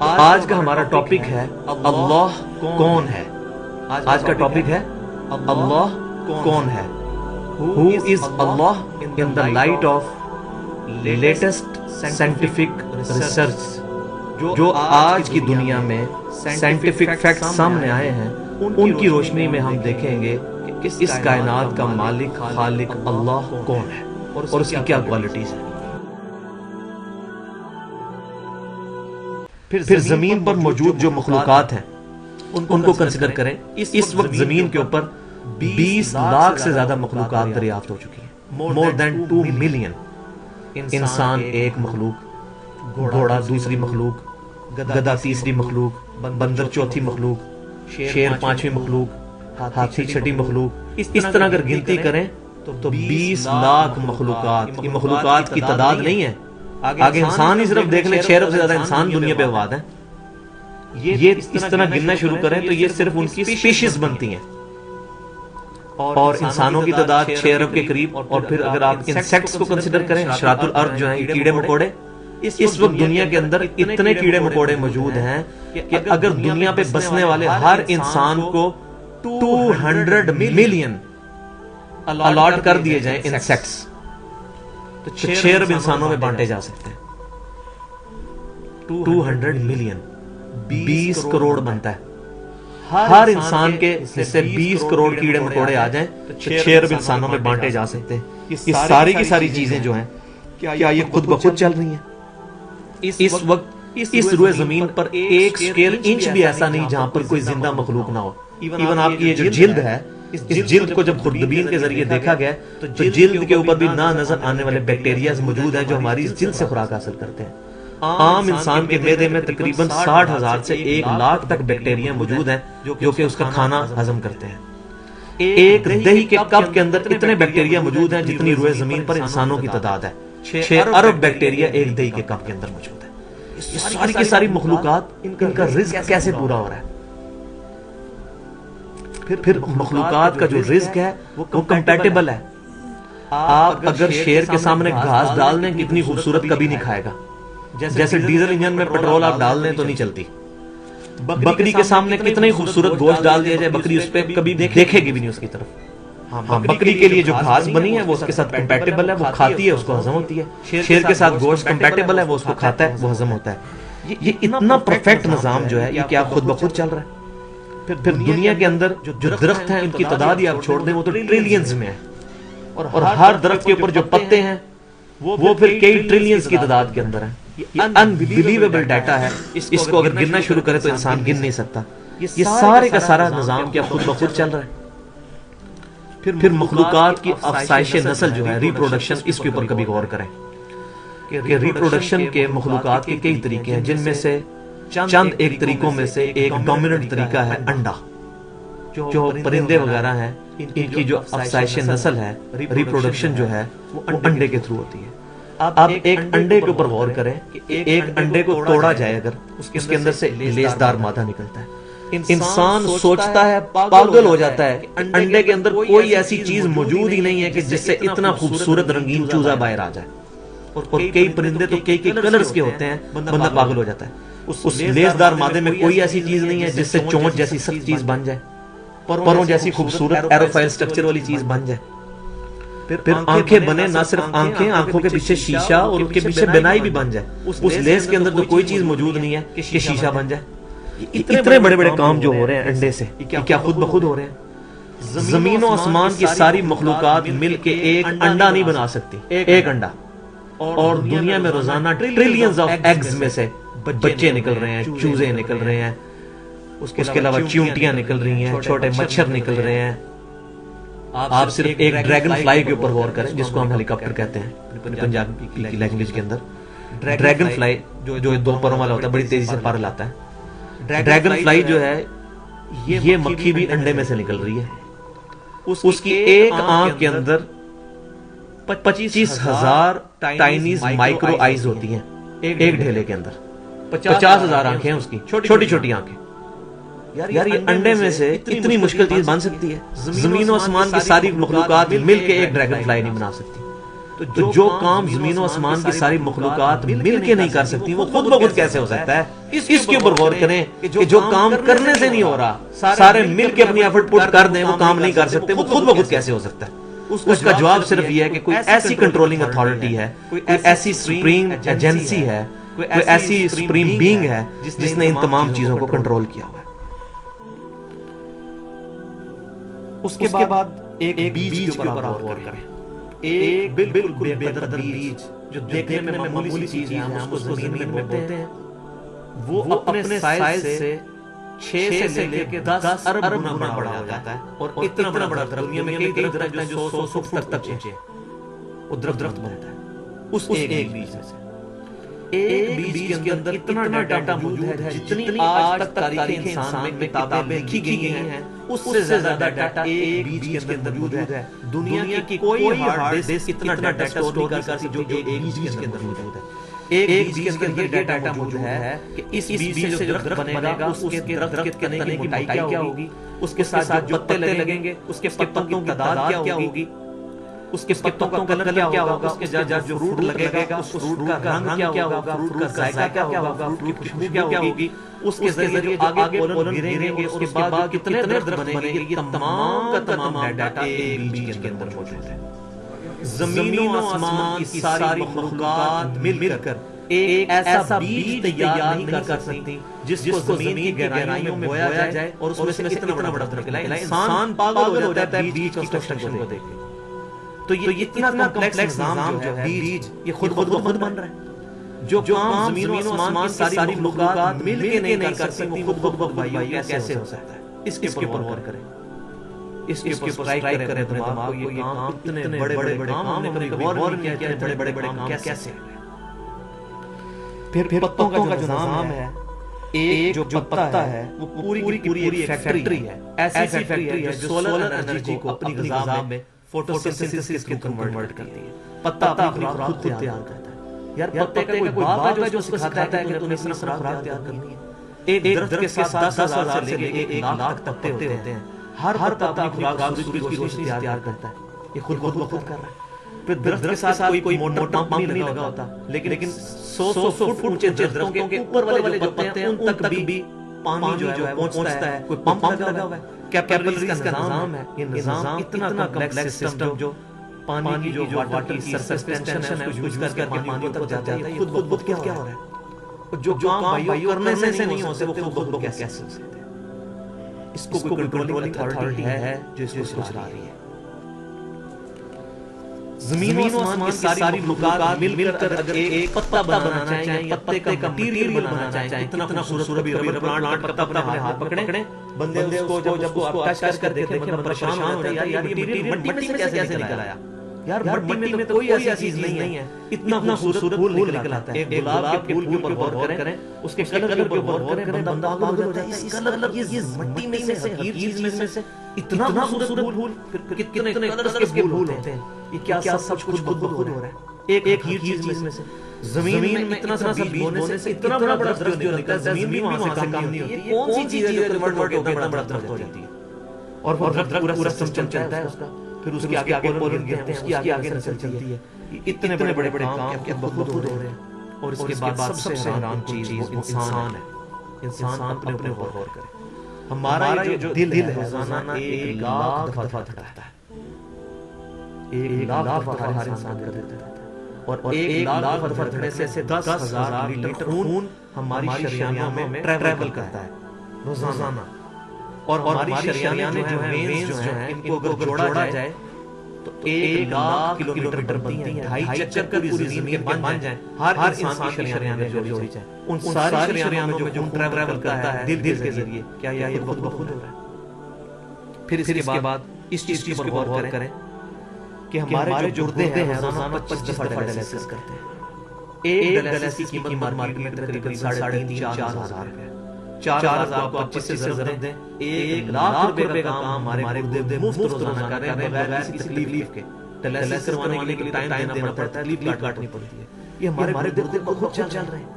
آج کا ہمارا ٹاپک ہے اللہ کون ہے. آج کا ٹاپک ہے اللہ کون ہے. Who is Allah in the light of latest scientific research. جو آج کی دنیا میں سائنٹیفک فیکٹ سامنے آئے ہیں ان کی روشنی میں ہم دیکھیں گے کہ اس کائنات کا مالک خالق اللہ کون ہے اور اس کی کیا کوالٹیز ہیں. پھر زمین پر موجود جو مخلوقات ہیں ان کو کنسیڈر کریں. اس وقت زمین کے اوپر 20 لاکھ سے زیادہ مخلوقات دریافت ہو چکی ہیں. مور دین 2 ملین. انسان ایک مخلوق، گھوڑا دوسری مخلوق، گدھا تیسری مخلوق، بندر چوتھی مخلوق، شیر پانچویں مخلوق، ہاتھی چھٹی مخلوق. اس طرح اگر گنتی کریں تو 20 لاکھ مخلوقات. یہ مخلوقات کی تعداد نہیں ہے. آگے انسان ہی صرف دیکھ لیں، 6 ارب سے زیادہ انسان دنیا پہ آباد ہیں. یہ اس طرح گننا شروع کریں تو یہ صرف ان کی سپیشیز بنتی ہیں. اور انسانوں کی تعداد 6 ارب کے قریب. اور پھر اگر آپ انسیکٹس کو کنسیڈر کریں، حشرات الارض جو ہیں، کیڑے مکوڑے، اس وقت دنیا کے اندر اتنے کیڑے مکوڑے موجود ہیں کہ اگر دنیا پہ بسنے والے ہر انسان کو 200 ملین الاٹ کر دیے جائیں انسیکٹس تو 6 ارب انسانوں میں بانٹے جا سکتے ہیں. 200 ملین 20 کروڑ بنتا ہے. ہر انسان کے سے 20 کروڑ کیڑے مکوڑے آ جائیں تو 6 ارب انسانوں میں بانٹے جا سکتے ہیں. یہ ساری کی ساری چیزیں جو ہیں کیا یہ خود بخود چل رہی ہیں؟ اس وقت اس روئے زمین پر ایک سکوائر انچ بھی ایسا نہیں جہاں پر کوئی زندہ مخلوق نہ ہو. ایون آپ کی یہ جو جلد ہے، اس جلد کو جب خوردبین کے ذریعے دیکھا گیا تو جلد کے اوپر بھی نہ نظر آنے والے بیکٹیریاز موجود ہیں جو ہماری اس جلد سے خوراک حاصل کرتے ہیں. عام انسان کے معدے میں تقریباً 60,000 سے 1 لاکھ تک بیکٹیریا موجود ہیں جو کہ اس کا کھانا ہضم کرتے ہیں. ایک دہی کے کپ کے اندر اتنے بیکٹیریا موجود ہیں جتنی روئے زمین پر انسانوں کی تعداد ہے. 6 ارب بیکٹیریا ایک دہی کے کپ کے اندر موجود ہے. یہ ساری کی ساری مخلوقات، ان کا رزق کیسے پورا ہو رہا ہے؟ پھر مخلوقات کا جو رزق ہے وہ کمپیٹیبل ہے. آپ اگر شیر کے سامنے گھاس ڈال دیں کتنی خوبصورت کبھی نہیں کھائے گا. جیسے ڈیزل انجن میں پیٹرول آپ ڈال دیں تو نہیں چلتی. بکری کے سامنے کتنا ہی خوبصورت گوشت ڈال دیا جائے، بکری اس پہ کبھی دیکھے گی بھی نہیں اس کی طرف. ہاں، بکری کے لیے جو گھاس بنی ہے وہ اس کے ساتھ کمپیٹیبل ہے، وہ کھاتی ہے، اس کو ہضم ہوتی ہے. شیر کے ساتھ گوشت کمپیٹیبل ہے، وہ اس کو کھاتا ہے، وہ ہضم ہوتا ہے. یہ اتنا پرفیکٹ نظام جو ہے یہ کیا خود بخود چل رہا ہے. پھر دنیا کے اندر جو درخت ہیں ان کی تعداد ہی آپ چھوڑ دیں وہ تو ٹریلینز میں ہے. اور ہر درخت کے اوپر جو پتے ہیں وہ پھر کئی ٹریلینز کی تعداد کے اندر ہیں. یہ انبلیویبل ڈیٹا ہے. اس کو اگر گننا شروع کرے تو انسان گن نہیں سکتا. یہ سارے کا سارا نظام کیا خود بخود چل رہا ہے. پھر مخلوقات کی افزائش نسل جو ہے، ریپروڈکشن، اس کے اوپر کبھی غور کریں کہ ریپروڈکشن کے مخلوقات کے کئی طریقے ہیں، جن میں سے چند ایک طریقوں میں سے ایک ڈومیننٹ طریقہ ہے انڈا. جو پرندے وغیرہ ہیں ان کی جو افزائش نسل ہے، ریپروڈکشن جو ہے وہ انڈے کے تھرو ہوتی ہے. آپ ایک انڈے کے اوپر غور کریں کہ ایک انڈے کو توڑا جائے اگر اس کے اندر سے لیسدار مادہ نکلتا ہے. انسان سوچتا ہے، پاگل ہو جاتا ہے کہ انڈے کے اندر کوئی ایسی چیز موجود ہی نہیں ہے کہ جس سے اتنا خوبصورت رنگین چوزا باہر آ جائے. اور کئی پرندے تو کئی کلرز کے ہوتے ہیں، بندہ پاگل ہو جاتا ہے. اس لیسدار مادے میں کوئی ایسی چیز نہیں ہے جس سے چونچ جیسی سخت چیز بن جائے، پروں جیسی خوبصورت ایروفائل سٹرکچر والی چیز بن جائے. پھر آنکھیں بنے، نہ صرف آنکھیں، آنکھوں کے پیچھے شیشہ اور ان کے پیچھے بنائی بھی بن جائے. اس لیس کے اندر تو کوئی چیز موجود نہیں ہے کہ شیشہ بن جائے. اتنے بڑے بڑے کام جو ہو رہے ہیں انڈے سے، یہ کیا خود بخود ہو رہے ہیں؟ زمین و آسمان کی ساری مخلوقات مل کے ایک انڈا نہیں بنا سکتی. ایک انڈا. اور دنیا میں روزانہ ٹریلینز آف ایگز میں سے بچے نکل رہے ہیں، چوزے نکل رہے ہیں، اس کے علاوہ چیونٹیاں نکل رہی ہیں، چھوٹے مچھر نکل رہے ہیں. آپ صرف ایک ڈریگن فلائی کے اوپر غور کریں جس کو ہم ہیلی کاپٹر کہتے ہیں پنجابی کی لینگویج کے اندر. ڈریگن فلائی جو 2 پروں والا ہوتا ہے، بڑی تیزی سے پر لاتا ہے. ڈریگن فلائی جو ہے یہ مکھی بھی انڈے میں سے نکل رہی ہے. اس کی ایک آنکھ کے اندر 25,000 ٹائنیز مائکرو آئیز ہوتی ہیں. ایک ڈھیلے کے اندر 50,000 آنکھیں ہیں اس کی، چھوٹی چھوٹی آنکھیں. یار یہ انڈے میں سے اتنی مشکل چیز بن سکتی ہے؟ زمین و آسمان کی ساری مخلوقات مل کے ایک ڈریگن فلائی نہیں بنا سکتی. تو جو کام زمین و آسمان کی ساری مخلوقات مل کے نہیں کر سکتی وہ خود بخود کیسے ہو سکتا ہے؟ اس کے اوپر غور کریں کہ جو کام کرنے سے نہیں ہو رہا، سارے مل کے اپنی ایفرٹ پٹ کر دیں، وہ کام نہیں کر سکتے، وہ خود بخود کیسے ہو سکتا ہے؟ اس کا جواب صرف یہ ہے کہ کوئی ایسی کنٹرولنگ اتھارٹی ہے، کوئی ایسی سپریم ایجنسی ہے، کوئی ایسی سپریم بینگ ہے جس نے ان تمام چیزوں کو کنٹرول کیا ہوا ہے۔ اس کے بعد ایک بیج کے اوپر آپ غور کریں، ایک بالکل بے قدر بیج جو دیکھنے میں معمولی چیز ہے، ہم اس کو زمین میں بولتے ہیں، وہ اپنے سائز سے 6 سے لے کے 10 ارب گنا بڑا ہو جاتا ہے، اور اتنا بڑا درخت، دنیا میں کئی درخت ہیں جو 100 فٹ تک پہنچے، وہ درخت بنتا ہے اس ایک بیج سے۔ ایک بیج کے اندر اتنا ڈیٹا موجود ہے، جتنی آج تک تاریخ انسان میں کتابیں لکھی گئی ہیں، اس سے زیادہ ڈیٹا ایک بیج کے اندر موجود ہے۔ دنیا کی کوئی ہارڈ ڈسک اتنا ڈیٹا اسٹور نہیں کر سکتی جو ایک بیج کے اندر موجود ہے۔ ایک بیج کے اندر یہ ڈیٹا موجود ہے کہ اس بیج سے جو درخت بنے گا، اس کے درخت کے تنے کی موٹائی کیا ہوگی، اس کے ساتھ جو پتے لگیں گے، اس کے پتوں کی تعداد کیا ہوگی، اس کے پتوں کا کلر کیا ہوگا، اس کے جو فروٹ لگے گا اس فروٹ کا رنگ کیا ہوگا، فروٹ کا ذائقہ کیا ہوگا، فروٹ کی خوشبو کیا ہوگی، اس کے ذریعے آگے پولن گریں گے، اس کے بعد کتنے درخت بنے گے، یہ تمام کا تمام ڈیٹا ایک بیج کے اندر موجود ہے۔ زمین و آسمان کی ساری مخلوقات مل کر ایک ایسا بیج تیار نہیں کر سکتی جس کو زمین کی گہرائیوں میں بویا جائے اور اس میں سے اتنا بڑا درخت نکلے۔ انسان پاگل ہو جاتا ہے بیج کی کنسٹرکشن کو دیکھ کے۔ تو یہ اتنا کمپلیکس نظام جو ہے بیج، یہ خود بن رہا ہے۔ جو کام زمین و آسمان کی ساری مخلوقات مل کے نہیں کر سکتی، وہ خود بھائیو کیسے ہو سکتا ہے؟ اس کے اوپر غور کریں، اس کے اوپر اسٹرائک کریں اپنے دماغ کو۔ یہ کام اتنے بڑے بڑے کام ہم نے کبھی غور نہیں کیا، اتنے بڑے بڑے کام کیسے ہوئے؟ پھر پتوں کا جو نظام ہے، ایک جو پتا ہے وہ پوری کی پوری ایک فیکٹری ہے، ایسی فیکٹری ہے جو سولر انرجی کو اپنی غذا میں فوٹوسنتھسس کے کنورٹ کرتی ہے۔ پتا اپنی خوراک خود تیار کرتا ہے۔ یار پتے کا کوئی باپ ہے جو سکھاتا ہے کہ تم اس طرح خوراک تیار کرنی ہے؟ ایک درخت کے ساتھ 10,000 سے لے کے 1,00,000 تک پتے ہوتے ہیں، ہر پتا اپنی خوراک سورج کی روشنی سے تیار کرتا ہے، یہ خود کر رہا ہے۔ پھر درخت کے ساتھ کوئی موٹا پمپ نہیں لگا ہوتا، لیکن 100 فٹ اونچے درختوں کے اوپر والے جو پتے ہیں ان تک بھی پانی جو ہے وہ پہنچتا ہے، کوئی پمپ لگا ہوا ہے۔ کیپلریز کا نظام ہے، یہ نظام اتنا کمپلیکس سسٹم جو پانی کی جو واٹر کی سرفیس ٹینشن ہے اس کو یوز کر کے پانی تک جاتا ہے، خود کیا ہو رہا ہے؟ جو کام بھائیو کرنے سے نہیں ہو سکتے وہ خود کیسے ہو سکتے ہیں؟ اس کو کوئی کنٹرولنگ اتھارٹی ہے جو اس کو چلا رہی ہے۔ زمین و آسمان کی ساری مخلوقات مل کر اگر ایک پتا بنانا چاہیں یا پتے کا مٹیریل بنانا چاہیں، اتنا خوبصورت بھی ربر پلانٹ کا پتا اپنے ہاتھ پکڑیں، بندے اس کو جب اس کو آپ ٹچ کر دیکھیں بندہ پریشان ہو جائے، یار یہ مٹیریل مٹی میں سے کیسے نکل آیا؟ یار مٹی میں تو کوئی ایسی چیز نہیں ہے، اتنا خوبصورت پھول نکل آتا ہے۔ ایک گلاب کے پھول کے اوپر غور کریں، اس کے کلر کے اوپر غور کریں، بندہ پاگل ہو جاتا ہے، اس کلر یہ مٹی میں سے ہر چیز میں سے اتنا خوبصورت پھول، کتنے کلرز کے پھول ہوتے ہیں، یہ کیا سب کچھ خود بخود ہو رہا ہے ایک ہی چیز میں سے؟ زمین میں اتنا سا بیج بونے سے اتنا بڑا درخت جو نکلتا ہے، زمین بھی وہاں سے کم نہیں ہوتی۔ یہ کون سی چیز ہے جو کنورٹ ہو کے اتنا بڑا درخت ہو جاتی ہے؟ اور وہ درخت پورا سسٹم چلتا ہے اس کا، پھر اس کے آگے پولن گرتے ہیں، اس کی آگے نسل چلتی ہے۔ اتنے بڑے بڑے کام کیا بخود ہو رہے ہیں۔ اور اس کے بعد سب سے حیران چیز وہ انسان ہے۔ انسان اپنے اوپر غور کرے، ہمارا جو دل ہے روزانہ 1,00,000 دفعہ دھڑکتا ہے، 1,00,000 دفعہ ہر انسان کا دل دھڑکتا ہے، اور 1,00,000 دفعہ دھڑکنے سے 10,000 لیٹر خون ہماری شریانوں میں ٹریول کرتا ہے روزانہ۔ اور ہماری شریانیں جو ہیں، وینز جو ہیں، ان کو اگر جوڑا جائے تو 1,00,000 کلومیٹر بنتی ہیں، 2.5 چکر پوری زمین کے بن جائیں، ہر انسان کی شریانیں جوڑی جائیں، ان ساری شریانوں میں جو خون ٹریول کرتا ہے دل کے ذریعے، کیا یہ خود بخود ہو رہا ہے؟ پھر اس کے بعد اس چیز پر غور کریں کہ ہمارے جو گردے ہیں روزانہ 25 دفعہ ڈائلیسس کرتے ہیں۔ ایک ڈائلیسس کی قیمت مارکیٹ میں تقریباً 3,500-4,000 روپے ہے۔ 4,000 کو 25 سے ضرب دیں، 1,00,000 روپے کا کام ہمارے گردے مفت روزانہ کر رہے ہیں بغیر کسی تکلیف کے۔ ڈائلیسس کروانے کے لیے ٹائم دینا پڑتا ہے، تکلیف کاٹنی پڑتی ہے، یہ ہمارے گردے بہت چل رہے ہیں۔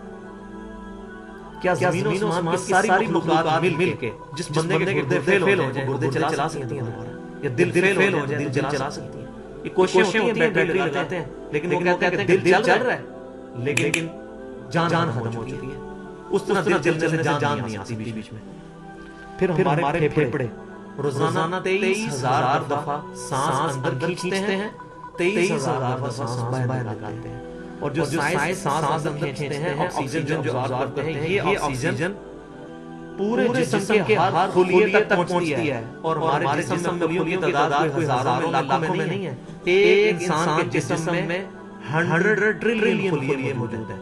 کیا زمین و آسمان کی ساری مخلوقات مل کے جس بندے کے گردے فیل ہو جائیں گردے چلا سکتی ہیں دوبارہ، یا دل فیل ہو جائے دل چلا سکتی ہیں؟ یہ کوششیں ہوتی ہیں، بیٹری لگاتے ہیں، لیکن وہ کہتے ہیں کہ دل چل رہا ہے لیکن جان ختم ہو چکی ہے. اس طرح دل چلنے سے جان نہیں آتی بیچ میں. پھر ہمارے پھیپھڑے روزانہ 23,000 دفعہ سانس اندر کھینچتے ہیں, 23,000 دفعہ سانس باہر نکالتے ہیں. اور جو سانس اندر کھینچتے ہیں, آکسیجن جو آبزارو کرتے ہیں, یہ آکسیجن پورے جسم کے ہر خلیے تک پہنچتی ہے. اور ہمارے جسم میں خلیوں کی تعداد کوئی ہزاروں میں لاکھوں میں نہیں ہے. ایک انسان کے جسم میں 100 ٹریلین خلیے موجود ہیں.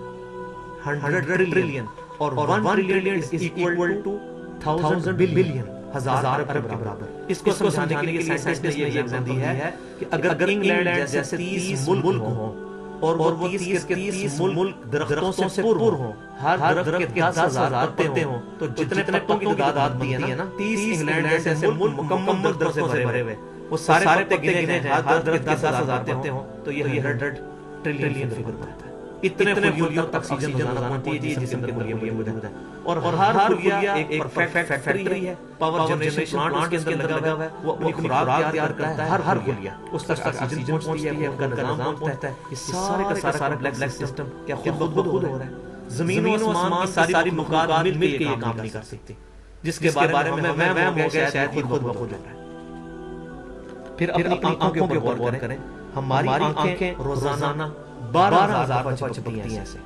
100 ٹریلین اور 1 trillion is equal to 1000 billion, ہزار ارب کے برابر. اس کو سمجھانے کے لیے سائنسسٹ نے یہ ایگزامپل دی ہے کہ اگر انگلینڈ جیسے 30 ملک ہوں اور وہ 30 کے 30 ملک درختوں سے پر ہوں, ہر درخت کے 10,000 پتے ہوں, تو جتنے پتوں کی تعداد بنتی ہے نا, 30 انگلینڈ جیسے ملک مکمل درختوں سے بھرے ہوئے, وہ سارے پتے گنے جائیں, ہر درخت کے 10,000 پتے ہوں, تو یہ 100 ٹریلین فگر بنتا ہے. اتنے خلیوں تک آکسیجن روزانہ پہنچتی ہے جسم کے خلیے موجود ہے. اور ہر خلیہ ایک پرفیکٹ فیکٹری ہے, پاور جنریشن پلانٹ اس کے اندر لگا ہوا ہے, وہ اپنی خوراک تیار کرتا ہے. ہر خلیہ اس تک آکسیجن پہنچتی ہے, ان کا نظام پہنچتا ہے. یہ سارے کا سارا بلیک سسٹم کیا خود بخود ہو رہا ہے. زمین و آسمان کی ساری مخلوقات مل کے یہ کام نہیں کر سکتی, جس کے بارے میں وہم ہو گیا شاید خود بخود ہو رہا ہے. پھر اپنی آنکھوں پہ غور کریں. ہماری آنکھیں روزانہ 12,000 دفعہ چپکتی ہیں ایسے.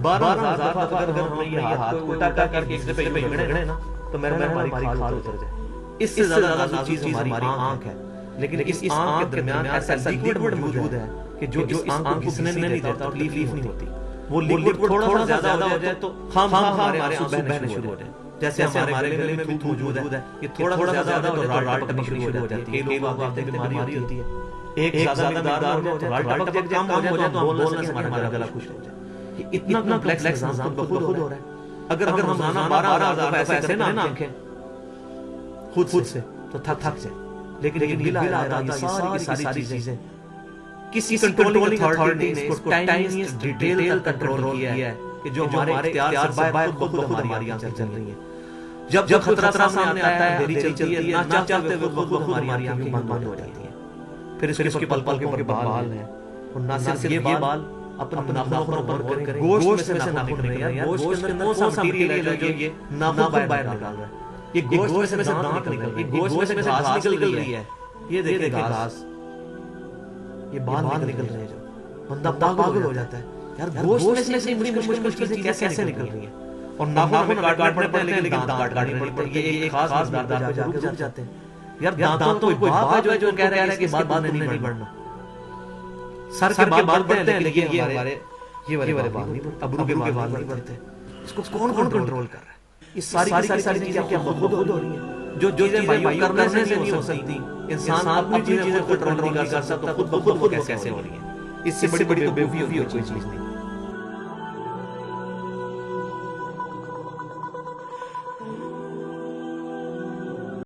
12,000 دفعہ اگر ہم یہ ہاتھ کو الٹا کر کے ایک دفعہ پکڑیں نا, تو میرے ہماری کھال اتر جائے. اس سے زیادہ نازک چیز ہماری آنکھ ہے. لیکن اس آنکھ کے درمیان ایسا لیکوڈ موجود ہے کہ جو اس آنکھ کو گھسنے نہیں دیتا اور تکلیف نہیں ہوتی. وہ لیکوڈ تھوڑا زیادہ ہو جائے تو خام ہمارے آنسو بہنے شروع ہو جائیں. جیسے ہمارے گلے میں تھوک موجود ہے, یہ تھوڑا زیادہ ہو جائے تو راڑ شروع ہو جاتی ہے. کئی لوگ آپ بیماری ہوتی ہے, ایک زیادہ مقدار میں ہو جائے تو راڑ ٹپک کم ہو جائے تو ہم بولنے سے ہمارا گلا خشک ہو جائے. اتنا کمپلیکس نظام خود بخود ہو رہا ہے. اگر ہم روزانہ 12,000 ایسے کریں نا آنکھیں خود سے تو تھک جائیں. لیکن بلا ارادہ یہ ساری چیزیں کسی کنٹرولنگ اتھارٹی نے اس کو ٹائنیسٹ ڈیٹیل کنٹرول کیا ہے کہ جو ہمارے اختیار سے باہر خود بخود ہماری آنکھیں چل رہی ہیں. جب خطرہ سامنے آتا ہے, اندھیری چلتی ہے, نہ چاہتے ہوئے خود ہماری آنکھیں بند ہو جاتی ہیں. پھر اس کے پل کے بال ہیں, اور نہ صرف یہ بال اپنے ناخنوں پر غور کریں. گوشت میں سے ناخن نکل رہے ہیں, گوشت کے اندر کون سا مٹیریل ہے جو یہ ناخن باہر نکال رہا ہے. یہ گوشت میں سے دانت نکل رہے ہیں, گوشت میں سے گھاس نکل رہی ہے. یہ دیکھیں گھاس, یہ بال نکل رہے ہیں. جو بندہ پاگل ہو جاتا ہے, یار گوشت میں سے اتنی مشکل چیزیں کیسے نکل رہی ہیں. اور ناخن میں کاٹنے پڑتے ہیں, لیکن دانت کاٹنے پڑتے ہیں. یہ ایک خاص مقدار پہ رک جاتے ہیں. یار دانتوں کوئی باپ ہے جو کہہ رہا ہے کہ اس کے بعد نہیں بڑھنا. سر کے بال بڑھتے ہیں, لیکن یہ والے بال نہیں بڑھتے, ابرو کے بال نہیں بڑھتے. اس کو کون کنٹرول کر رہا ہے؟ یہ ساری چیزیں کیا خود ہو رہی ہیں؟ جو چیزیں بھائیو کرنے سے نہیں ہو سکتی, انسان اپنی چیزیں خود کنٹرول نہیں کر سکتا, خود بخود کیسے ہو رہی ہیں؟ اس سے بڑی تو بیوقوفی اور کوئی چیز نہیں.